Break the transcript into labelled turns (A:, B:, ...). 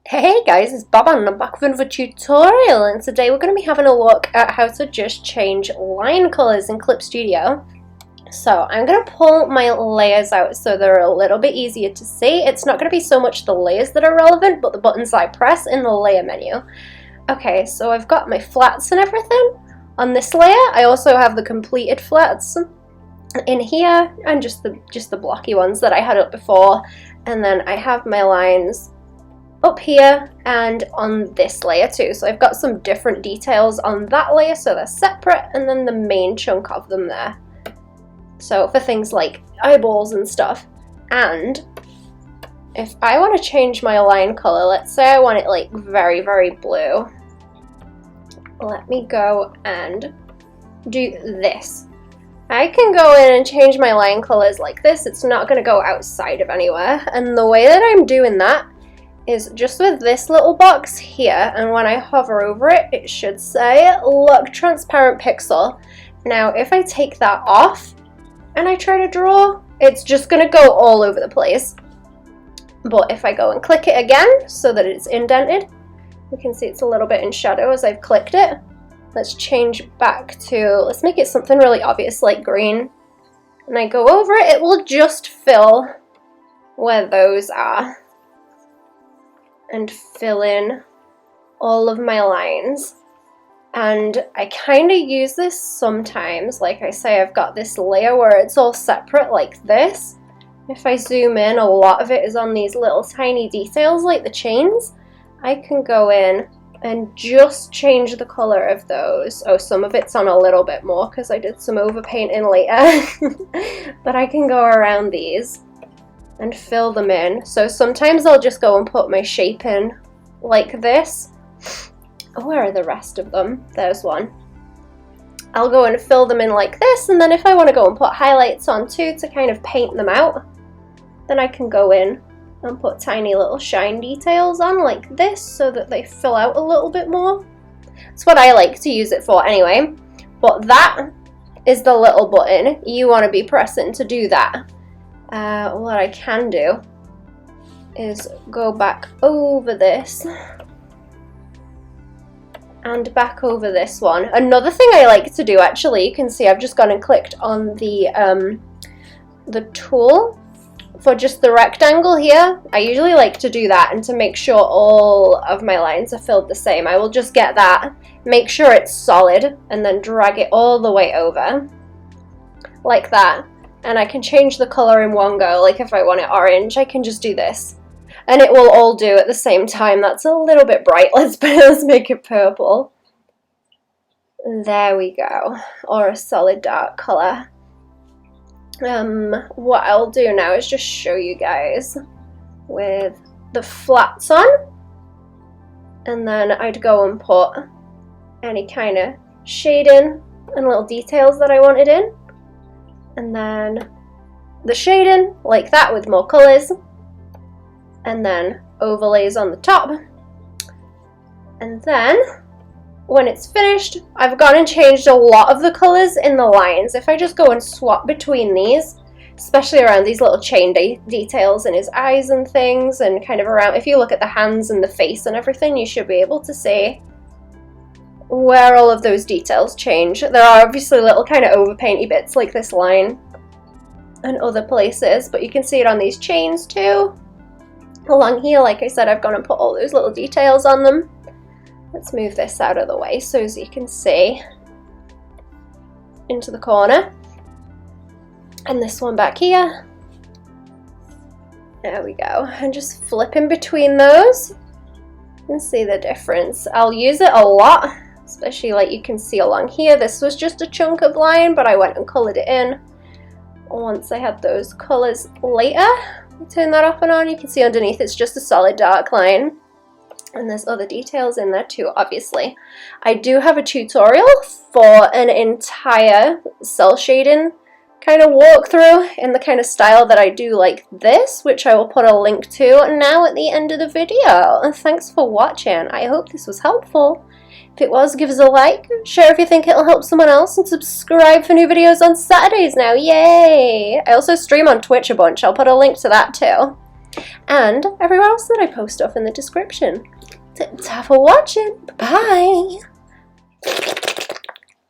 A: Hey guys, it's Baba and I'm back with another tutorial, and today we're going to be having a look at how to just change line colors in Clip Studio. So I'm going to pull my layers out so they're a little bit easier to see. It's not going to be so much the layers that are relevant, but the buttons I press in the layer menu. Okay, so I've got my flats and everything on this layer. I also have the completed flats in here and just the blocky ones that I had up before, and then I have my lines up here and on this layer too. So I've got some different details on that layer, so they're separate, and then the main chunk of them there. So for things like eyeballs and stuff. And if I want to change my line color, let's say I want it like very, very blue. Let me go and do this. I can go in and change my line colors like this. It's not going to go outside of anywhere. And the way that I'm doing that is just with this little box here, and when I hover over it, it should say look transparent pixel. Now if I take that off and I try to draw, it's just gonna go all over the place. But if I go and click it again so that it's indented, you can see it's a little bit in shadow as I've clicked it. Let's change back to, let's make it something really obvious like green, and I go over it, it will just fill where those are and fill in all of my lines. And I kind of use this sometimes. Like I say, I've got this layer where it's all separate like this. If I zoom in, a lot of it is on these little tiny details like the chains. I can go in and just change the color of those. Oh, some of it's on a little bit more because I did some overpainting later. But I can go around these and fill them in. So sometimes I'll just go and put my shape in like this. Oh, where are the rest of them? There's one. I'll go and fill them in like this, and then if I want to go and put highlights on too to kind of paint them out, then I can go in and put tiny little shine details on like this so that they fill out a little bit more. That's what I like to use it for anyway. But that is the little button you want to be pressing to do that. What I can do is go back over this and back over this one. Another thing I like to do, actually, you can see I've just gone and clicked on the tool for just the rectangle here. I usually like to do that, and to make sure all of my lines are filled the same, I will just get that, make sure it's solid, and then drag it all the way over like that. And I can change the color in one go. Like if I want it orange, I can just do this. And it will all do at the same time. That's a little bit bright. Let's make it purple. There we go. Or a solid dark color. What I'll do now is just show you guys with the flats on. And then I'd go and put any kind of shading and little details that I wanted in. And then the shading like that with more colors, and then overlays on the top. And then when it's finished, I've gone and changed a lot of the colors in the lines. If I just go and swap between these, especially around these little chain details in his eyes and things, and kind of around, if you look at the hands and the face and everything, you should be able to see where all of those details change. There are obviously little kind of overpainty bits like this line and other places, but you can see it on these chains too. Along here, like I said, I've gone and put all those little details on them. Let's move this out of the way so as you can see into the corner. And this one back here. There we go. And just flipping between those. You can see the difference. I'll use it a lot, especially like you can see along here. This was just a chunk of line, but I went and colored it in once I had those colors later. Turn that off and on. You can see underneath it's just a solid dark line, and there's other details in there too, obviously. I do have a tutorial for an entire cell shading kind of walkthrough in the kind of style that I do like this, which I will put a link to now at the end of the video. And thanks for watching. I hope this was helpful. If it was, give us a like, share if you think it'll help someone else, and subscribe for new videos on Saturdays now. Yay! I also stream on Twitch a bunch. I'll put a link to that too. and everywhere else that I post stuff in the description. Ta for watching. Bye.